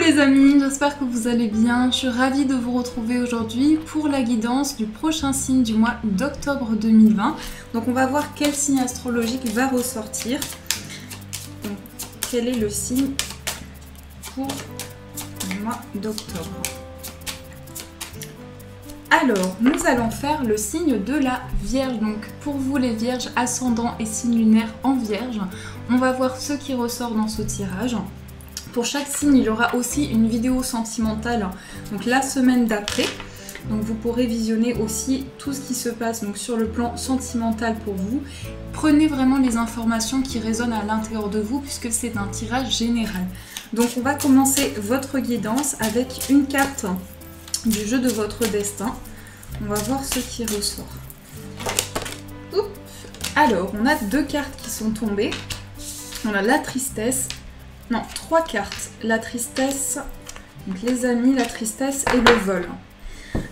les amis, j'espère que vous allez bien. Je suis ravie de vous retrouver aujourd'hui pour la guidance du prochain signe du mois d'octobre 2020. Donc on va voir quel signe astrologique va ressortir. Donc, quel est le signe pour le mois d'octobre? Alors, nous allons faire le signe de la Vierge. Donc, pour vous les Vierges, ascendant et signe lunaire en Vierge, on va voir ce qui ressort dans ce tirage. Pour chaque signe, il y aura aussi une vidéo sentimentale, donc la semaine d'après. Donc, vous pourrez visionner aussi tout ce qui se passe donc, sur le plan sentimental pour vous. Prenez vraiment les informations qui résonnent à l'intérieur de vous, puisque c'est un tirage général. Donc, on va commencer votre guidance avec une carte du jeu de votre destin. On va voir ce qui ressort. Oups. Alors, on a deux cartes qui sont tombées. On a la tristesse. Non, trois cartes. La tristesse, donc les amis, la tristesse et le vol.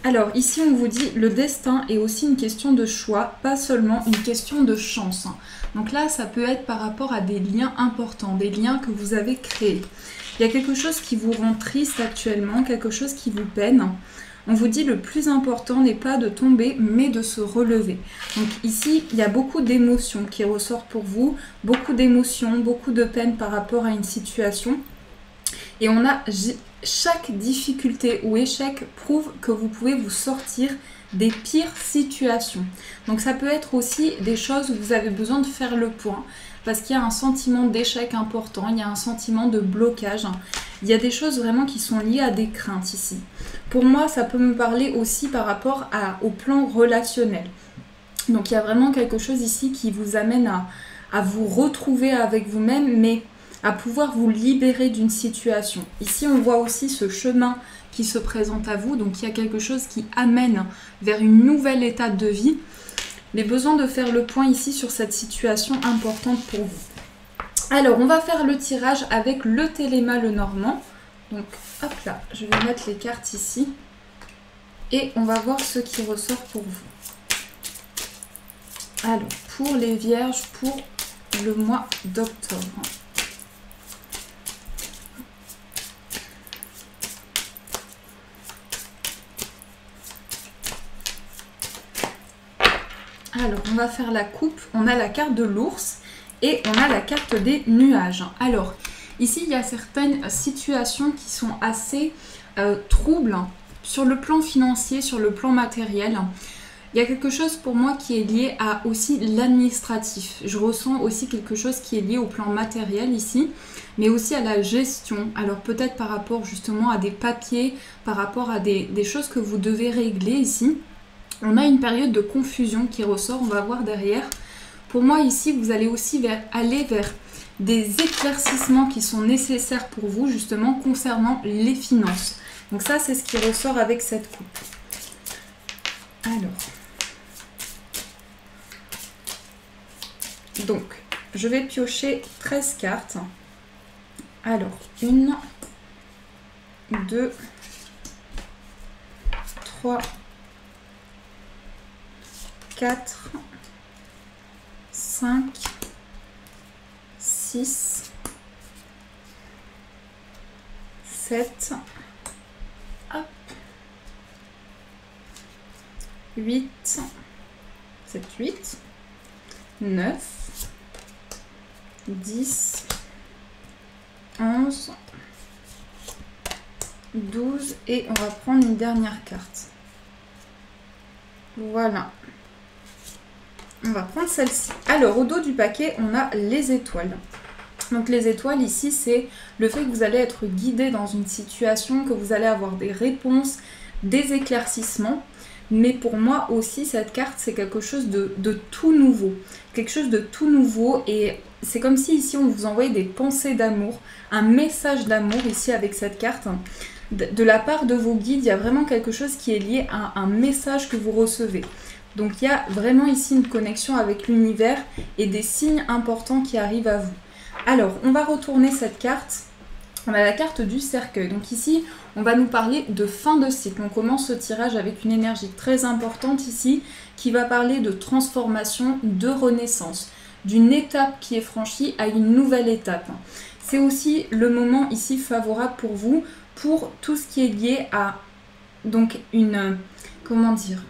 Alors, ici, on vous dit le destin est aussi une question de choix, pas seulement une question de chance. Donc là, ça peut être par rapport à des liens importants, des liens que vous avez créés. Il y a quelque chose qui vous rend triste actuellement, quelque chose qui vous peine. On vous dit le plus important n'est pas de tomber, mais de se relever. Donc ici, il y a beaucoup d'émotions qui ressortent pour vous, beaucoup d'émotions, beaucoup de peine par rapport à une situation. Et on a chaque difficulté ou échec prouve que vous pouvez vous sortir des pires situations. Donc ça peut être aussi des choses où vous avez besoin de faire le point. Parce qu'il y a un sentiment d'échec important, il y a un sentiment de blocage. Il y a des choses vraiment qui sont liées à des craintes ici. Pour moi, ça peut me parler aussi par rapport au plan relationnel. Donc il y a vraiment quelque chose ici qui vous amène à vous retrouver avec vous-même, mais à pouvoir vous libérer d'une situation. Ici, on voit aussi ce chemin qui se présente à vous. Donc il y a quelque chose qui amène vers une nouvelle étape de vie. Les besoins de faire le point ici sur cette situation importante pour vous. Alors, on va faire le tirage avec le Téléma Lenormand. Donc, hop là, je vais mettre les cartes ici. Et on va voir ce qui ressort pour vous. Alors, pour les Vierges, pour le mois d'octobre. Alors, on va faire la coupe. On a la carte de l'ours et on a la carte des nuages. Alors, ici, il y a certaines situations qui sont assez troubles sur le plan financier, sur le plan matériel. Il y a quelque chose pour moi qui est lié à aussi l'administratif. Je ressens aussi quelque chose qui est lié au plan matériel ici, mais aussi à la gestion. Alors, peut-être par rapport justement à des papiers, par rapport à des choses que vous devez régler ici. On a une période de confusion qui ressort, on va voir derrière. Pour moi ici, vous allez aussi aller vers des éclaircissements qui sont nécessaires pour vous, justement, concernant les finances. Donc ça, c'est ce qui ressort avec cette coupe. Alors. Donc, je vais piocher 13 cartes. Alors, 1, 2, 3, 4, 5, 6, 7, hop, 8, 7, 8, 9, 10, 11, 12 et on va prendre une dernière carte. Voilà. On va prendre celle-ci. Alors, au dos du paquet, on a les étoiles. Donc, les étoiles, ici, c'est le fait que vous allez être guidé dans une situation, que vous allez avoir des réponses, des éclaircissements. Mais pour moi aussi, cette carte, c'est quelque chose de tout nouveau. Quelque chose de tout nouveau. Et c'est comme si ici, on vous envoyait des pensées d'amour, un message d'amour ici avec cette carte. De la part de vos guides, il y a vraiment quelque chose qui est lié à un message que vous recevez. Donc il y a vraiment ici une connexion avec l'univers et des signes importants qui arrivent à vous. Alors, on va retourner cette carte. On a la carte du cercueil. Donc ici, on va nous parler de fin de cycle. On commence ce tirage avec une énergie très importante ici qui va parler de transformation, de renaissance, d'une étape qui est franchie à une nouvelle étape. c'est aussi le moment ici favorable pour vous, pour tout ce qui est lié à donc comment dire,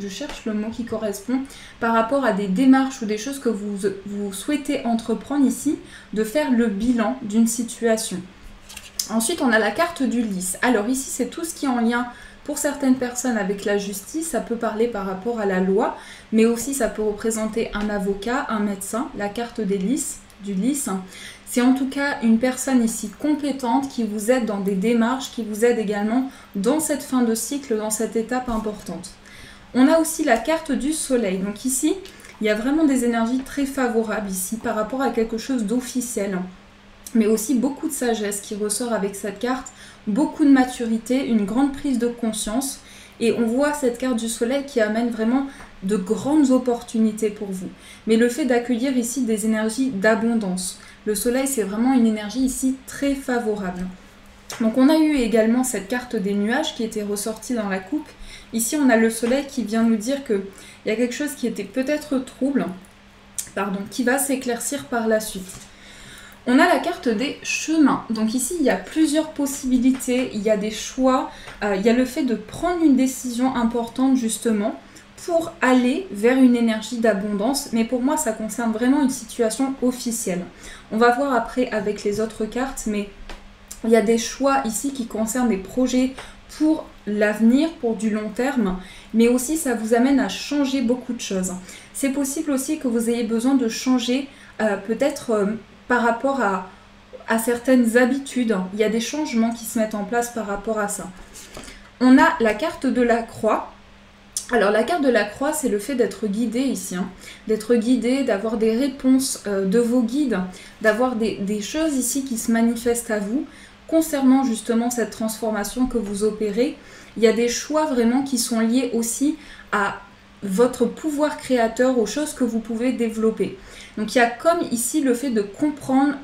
je cherche le mot qui correspond, par rapport à des démarches ou des choses que vous souhaitez entreprendre ici, de faire le bilan d'une situation. Ensuite, on a la carte du lys. Alors ici, c'est tout ce qui est en lien pour certaines personnes avec la justice. Ça peut parler par rapport à la loi, mais aussi ça peut représenter un avocat, un médecin. La carte du lys. C'est en tout cas une personne ici compétente qui vous aide dans des démarches, qui vous aide également dans cette fin de cycle, dans cette étape importante. On a aussi la carte du soleil. Donc ici, il y a vraiment des énergies très favorables ici par rapport à quelque chose d'officiel. Mais aussi beaucoup de sagesse qui ressort avec cette carte, beaucoup de maturité, une grande prise de conscience. Et on voit cette carte du soleil qui amène vraiment de grandes opportunités pour vous. Mais le fait d'accueillir ici des énergies d'abondance. Le soleil, c'est vraiment une énergie ici très favorable. Donc on a eu également cette carte des nuages qui était ressortie dans la coupe. Ici, on a le soleil qui vient nous dire qu'il y a quelque chose qui était peut-être trouble, qui va s'éclaircir par la suite. On a la carte des chemins. Donc ici, il y a plusieurs possibilités, il y a des choix, il y a le fait de prendre une décision importante justement pour aller vers une énergie d'abondance. Mais pour moi, ça concerne vraiment une situation officielle. On va voir après avec les autres cartes, mais il y a des choix ici qui concernent des projets pour l'avenir, pour du long terme, mais aussi ça vous amène à changer beaucoup de choses. C'est possible aussi que vous ayez besoin de changer peut-être par rapport à certaines habitudes. Il y a des changements qui se mettent en place par rapport à ça. On a la carte de la croix. Alors la carte de la croix, c'est le fait d'être guidé ici, d'être guidé, d'avoir des réponses de vos guides, d'avoir des choses ici qui se manifestent à vous concernant justement cette transformation que vous opérez. Il y a des choix vraiment qui sont liés aussi à votre pouvoir créateur, aux choses que vous pouvez développer. Donc il y a comme ici le fait de comprendre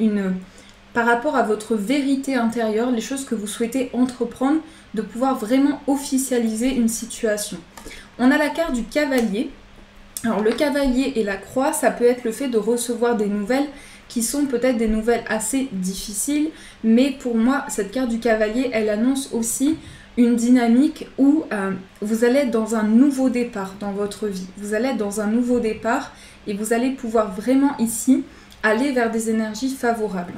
par rapport à votre vérité intérieure, les choses que vous souhaitez entreprendre, de pouvoir vraiment officialiser une situation. On a la carte du cavalier. Alors le cavalier et la croix, ça peut être le fait de recevoir des nouvelles qui sont peut-être des nouvelles assez difficiles, mais pour moi, cette carte du cavalier, elle annonce aussi une dynamique où vous allez être dans un nouveau départ dans votre vie. Vous allez être dans un nouveau départ et vous allez pouvoir vraiment ici aller vers des énergies favorables.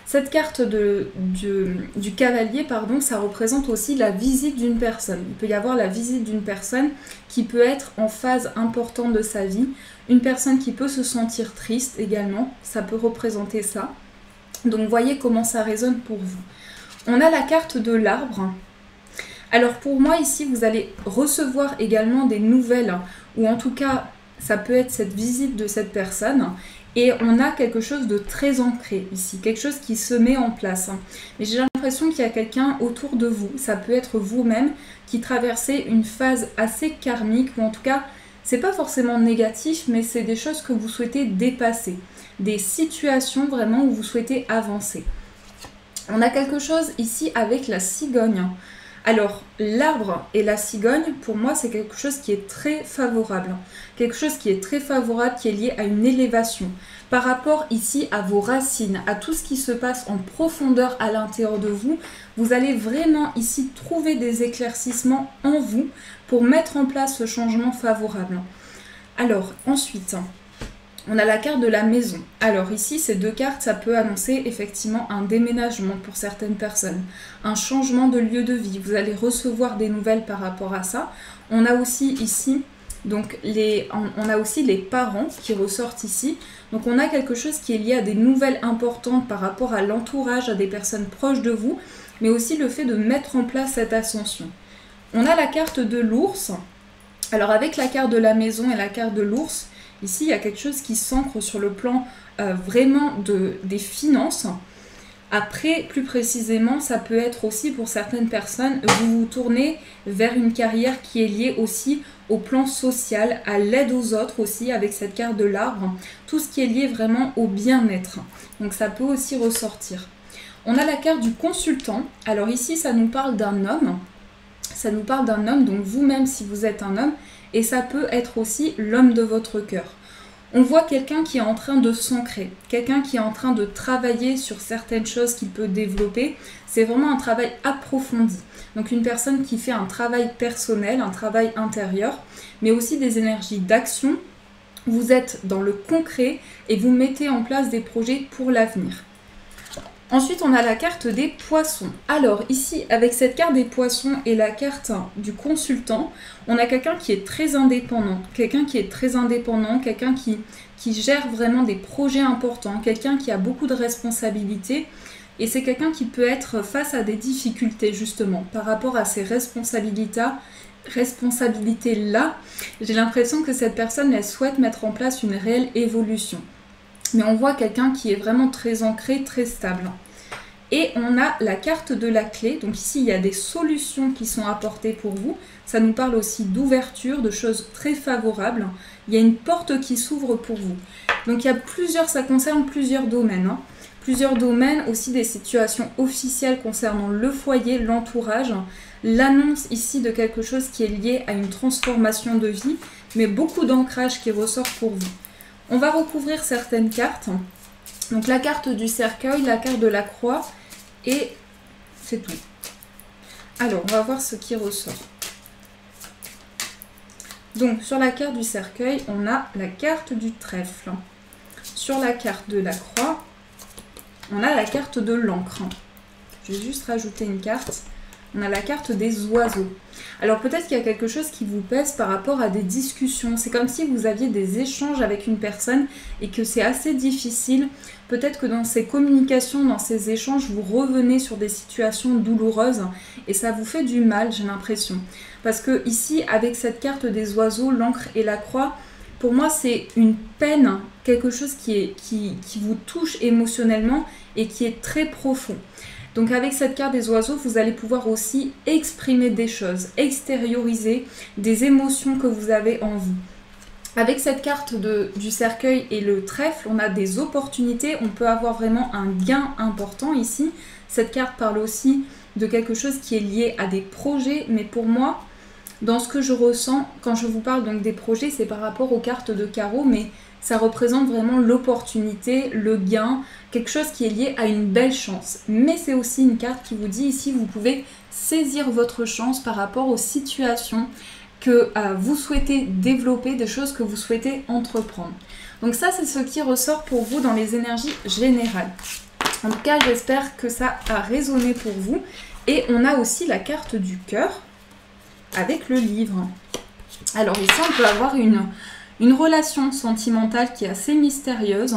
Cette carte du cavalier, ça représente aussi la visite d'une personne. Il peut y avoir la visite d'une personne qui peut être en phase importante de sa vie. Une personne qui peut se sentir triste également, ça peut représenter ça. Donc voyez comment ça résonne pour vous. On a la carte de l'arbre. Alors pour moi ici, vous allez recevoir également des nouvelles, ou en tout cas, ça peut être cette visite de cette personne. Et on a quelque chose de très ancré ici, quelque chose qui se met en place. Mais j'ai l'impression qu'il y a quelqu'un autour de vous, ça peut être vous-même, qui traversez une phase assez karmique, ou en tout cas, c'est pas forcément négatif, mais c'est des choses que vous souhaitez dépasser. Des situations vraiment où vous souhaitez avancer. On a quelque chose ici avec la cigogne. Alors, l'arbre et la cigogne, pour moi, c'est quelque chose qui est très favorable. Quelque chose qui est très favorable, qui est lié à une élévation. Par rapport ici à vos racines, à tout ce qui se passe en profondeur à l'intérieur de vous, vous allez vraiment ici trouver des éclaircissements en vous pour mettre en place ce changement favorable. Alors, ensuite, on a la carte de la maison. Alors ici, ces deux cartes, ça peut annoncer effectivement un déménagement pour certaines personnes, un changement de lieu de vie. Vous allez recevoir des nouvelles par rapport à ça. On a aussi ici, donc on a aussi les parents qui ressortent ici. Donc on a quelque chose qui est lié à des nouvelles importantes par rapport à l'entourage, à des personnes proches de vous, mais aussi le fait de mettre en place cette ascension. On a la carte de l'ours. Alors avec la carte de la maison et la carte de l'ours, ici, il y a quelque chose qui s'ancre sur le plan vraiment des finances. Après, plus précisément, ça peut être aussi pour certaines personnes, vous vous tournez vers une carrière qui est liée aussi au plan social, à l'aide aux autres aussi, avec cette carte de l'arbre. Tout ce qui est lié vraiment au bien-être. Donc ça peut aussi ressortir. On a la carte du consultant. Alors ici, ça nous parle d'un homme. Ça nous parle d'un homme, donc vous-même si vous êtes un homme. Et ça peut être aussi l'homme de votre cœur. On voit quelqu'un qui est en train de s'ancrer, quelqu'un qui est en train de travailler sur certaines choses qu'il peut développer. C'est vraiment un travail approfondi. Donc une personne qui fait un travail personnel, un travail intérieur, mais aussi des énergies d'action. Vous êtes dans le concret et vous mettez en place des projets pour l'avenir. Ensuite, on a la carte des poissons. Alors ici, avec cette carte des poissons et la carte du consultant, on a quelqu'un qui est très indépendant, quelqu'un qui gère vraiment des projets importants, quelqu'un qui a beaucoup de responsabilités. Et c'est quelqu'un qui peut être face à des difficultés justement par rapport à ces responsabilités-là. J'ai l'impression que cette personne, elle souhaite mettre en place une réelle évolution. Mais on voit quelqu'un qui est vraiment très ancré, très stable. Et on a la carte de la clé. Donc ici, il y a des solutions qui sont apportées pour vous. Ça nous parle aussi d'ouverture, de choses très favorables. Il y a une porte qui s'ouvre pour vous. Donc il y a ça concerne plusieurs domaines. Plusieurs domaines, aussi des situations officielles concernant le foyer, l'entourage. L'annonce ici de quelque chose qui est lié à une transformation de vie, mais beaucoup d'ancrage qui ressort pour vous. On va recouvrir certaines cartes. Donc la carte du cercueil, la carte de la croix, et c'est tout. Alors, on va voir ce qui ressort. Donc, sur la carte du cercueil, on a la carte du trèfle. Sur la carte de la croix, on a la carte de l'encre. Je vais juste rajouter une carte. On a la carte des oiseaux. Alors peut-être qu'il y a quelque chose qui vous pèse par rapport à des discussions. C'est comme si vous aviez des échanges avec une personne et que c'est assez difficile. Peut-être que dans ces communications, dans ces échanges, vous revenez sur des situations douloureuses et ça vous fait du mal, j'ai l'impression. Parce que ici, avec cette carte des oiseaux, l'encre et la croix, pour moi, c'est une peine, quelque chose qui vous touche émotionnellement et qui est très profond. Donc avec cette carte des oiseaux, vous allez pouvoir aussi exprimer des choses, extérioriser des émotions que vous avez en vous. Avec cette carte du cercueil et le trèfle, on a des opportunités, on peut avoir vraiment un gain important ici. Cette carte parle aussi de quelque chose qui est lié à des projets, mais pour moi, dans ce que je ressens, quand je vous parle donc des projets, c'est par rapport aux cartes de carreau, mais ça représente vraiment l'opportunité, le gain, quelque chose qui est lié à une belle chance. Mais c'est aussi une carte qui vous dit ici, vous pouvez saisir votre chance par rapport aux situations que vous souhaitez développer, des choses que vous souhaitez entreprendre. Donc ça, c'est ce qui ressort pour vous dans les énergies générales. En tout cas, j'espère que ça a résonné pour vous. Et on a aussi la carte du cœur avec le livre. Alors ici, on peut avoir une relation sentimentale qui est assez mystérieuse,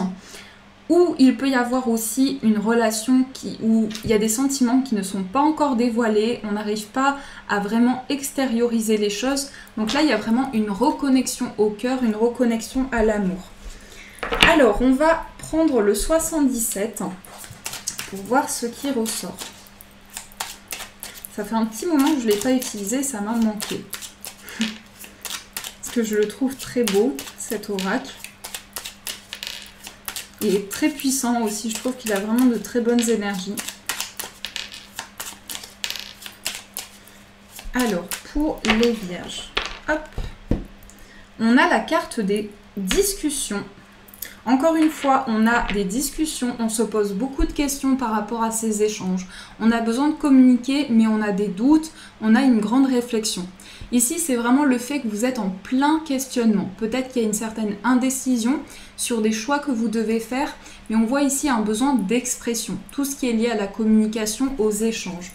ou il peut y avoir aussi une relation où il y a des sentiments qui ne sont pas encore dévoilés, on n'arrive pas à vraiment extérioriser les choses. Donc là, il y a vraiment une reconnexion au cœur, une reconnexion à l'amour. Alors, on va prendre le 77 pour voir ce qui ressort. Ça fait un petit moment que je ne l'ai pas utilisé, ça m'a manqué. Parce que je le trouve très beau, cet oracle. Il est très puissant aussi, je trouve qu'il a vraiment de très bonnes énergies. Alors, pour les vierges, hop, on a la carte des discussions. Encore une fois, on a des discussions, on se pose beaucoup de questions par rapport à ces échanges. On a besoin de communiquer, mais on a des doutes, on a une grande réflexion. Ici, c'est vraiment le fait que vous êtes en plein questionnement. Peut-être qu'il y a une certaine indécision sur des choix que vous devez faire, mais on voit ici un besoin d'expression. Tout ce qui est lié à la communication, aux échanges.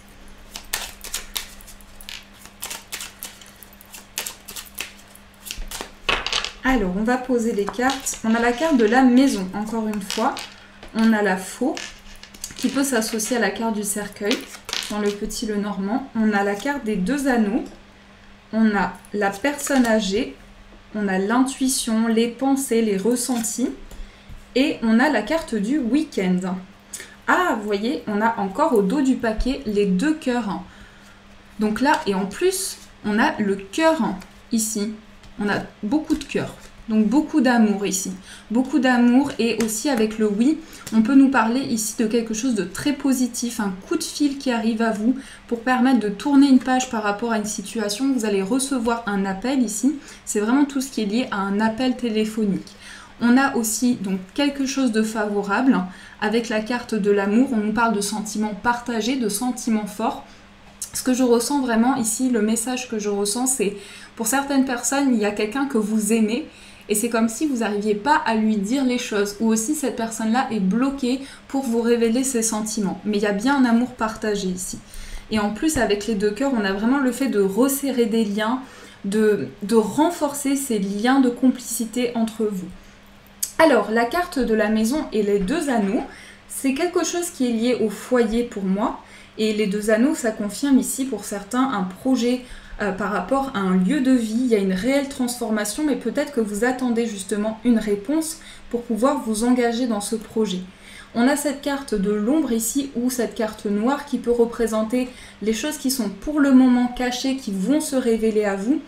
Alors, on va poser les cartes. On a la carte de la maison, encore une fois. On a la faux, qui peut s'associer à la carte du cercueil, dans le petit le normand. On a la carte des deux anneaux. On a la personne âgée. On a l'intuition, les pensées, les ressentis. Et on a la carte du week-end. Ah, vous voyez, on a encore au dos du paquet les deux cœurs. Donc là, et en plus, on a le cœur ici. On a beaucoup de cœur, donc beaucoup d'amour ici. Beaucoup d'amour et aussi avec le oui, on peut nous parler ici de quelque chose de très positif, un coup de fil qui arrive à vous pour permettre de tourner une page par rapport à une situation. Vous allez recevoir un appel ici, c'est vraiment tout ce qui est lié à un appel téléphonique. On a aussi donc quelque chose de favorable avec la carte de l'amour. On nous parle de sentiments partagés, de sentiments forts. Ce que je ressens vraiment ici, le message que je ressens, c'est pour certaines personnes, il y a quelqu'un que vous aimez et c'est comme si vous n'arriviez pas à lui dire les choses, ou aussi cette personne-là est bloquée pour vous révéler ses sentiments. Mais il y a bien un amour partagé ici. Et en plus, avec les 2 cœurs, on a vraiment le fait de resserrer des liens, de renforcer ces liens de complicité entre vous. Alors, la carte de la maison et les 2 anneaux, c'est quelque chose qui est lié au foyer pour moi. Et les 2 anneaux, ça confirme ici pour certains un projet par rapport à un lieu de vie. Il y a une réelle transformation, mais peut-être que vous attendez justement une réponse pour pouvoir vous engager dans ce projet. On a cette carte de l'ombre ici, ou cette carte noire qui peut représenter les choses qui sont pour le moment cachées, qui vont se révéler à vous.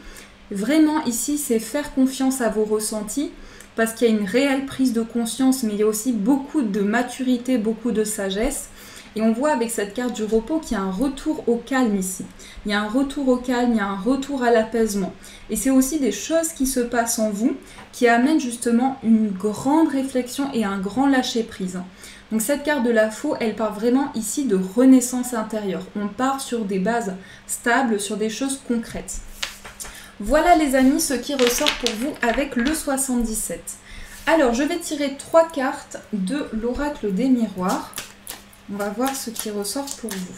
Vraiment ici, c'est faire confiance à vos ressentis, parce qu'il y a une réelle prise de conscience, mais il y a aussi beaucoup de maturité, beaucoup de sagesse. Et on voit avec cette carte du repos qu'il y a un retour au calme ici. Il y a un retour au calme, il y a un retour à l'apaisement. Et c'est aussi des choses qui se passent en vous, qui amènent justement une grande réflexion et un grand lâcher-prise. Donc cette carte de la faux, elle part vraiment ici de renaissance intérieure. On part sur des bases stables, sur des choses concrètes. Voilà les amis, ce qui ressort pour vous avec le 77. Alors je vais tirer 3 cartes de l'oracle des miroirs. On va voir ce qui ressort pour vous.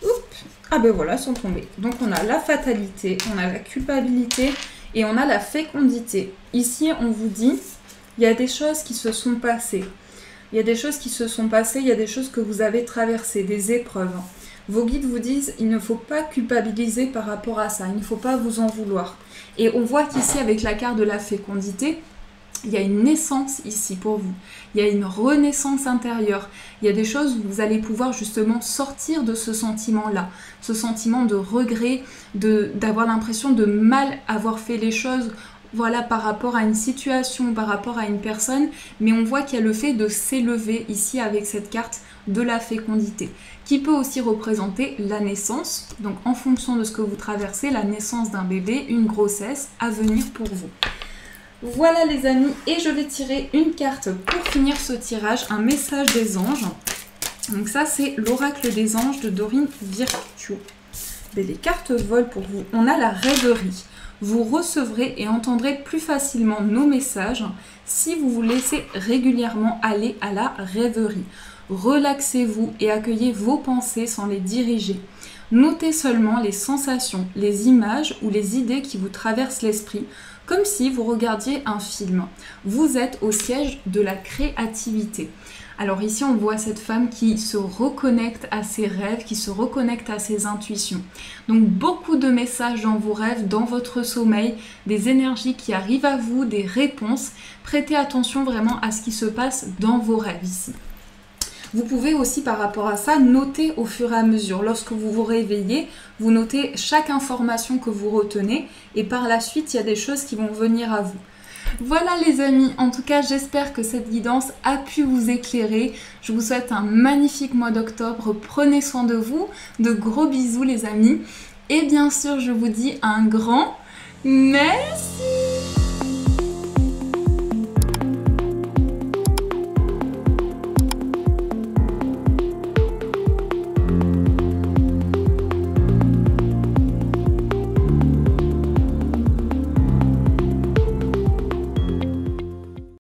Oups. Ah ben voilà, elles sont tombées. Donc on a la fatalité, on a la culpabilité et on a la fécondité. Ici, on vous dit, il y a des choses qui se sont passées. Il y a des choses qui se sont passées, il y a des choses que vous avez traversées, des épreuves. Vos guides vous disent, il ne faut pas culpabiliser par rapport à ça, il ne faut pas vous en vouloir. Et on voit qu'ici, avec la carte de la fécondité, il y a une naissance ici pour vous. Il y a une renaissance intérieure. Il y a des choses où vous allez pouvoir justement sortir de ce sentiment-là. Ce sentiment de regret, d'avoir l'impression de mal avoir fait les choses, voilà, par rapport à une situation, par rapport à une personne. Mais on voit qu'il y a le fait de s'élever ici avec cette carte de la fécondité, qui peut aussi représenter la naissance. Donc en fonction de ce que vous traversez, la naissance d'un bébé, une grossesse à venir pour vous. Voilà les amis, et je vais tirer une carte pour finir ce tirage, un message des anges. Donc ça c'est l'oracle des anges de Dorine Virtue. Les cartes volent pour vous. On a la rêverie. Vous recevrez et entendrez plus facilement nos messages si vous vous laissez régulièrement aller à la rêverie. Relaxez-vous et accueillez vos pensées sans les diriger. Notez seulement les sensations, les images ou les idées qui vous traversent l'esprit, comme si vous regardiez un film. Vous êtes au siège de la créativité. Alors ici, on voit cette femme qui se reconnecte à ses rêves, qui se reconnecte à ses intuitions. Donc beaucoup de messages dans vos rêves, dans votre sommeil, des énergies qui arrivent à vous, des réponses. Prêtez attention vraiment à ce qui se passe dans vos rêves ici. Vous pouvez aussi par rapport à ça noter au fur et à mesure. Lorsque vous vous réveillez, vous notez chaque information que vous retenez et par la suite, il y a des choses qui vont venir à vous. Voilà les amis, en tout cas j'espère que cette guidance a pu vous éclairer. Je vous souhaite un magnifique mois d'octobre, prenez soin de vous, de gros bisous les amis. Et bien sûr je vous dis un grand merci.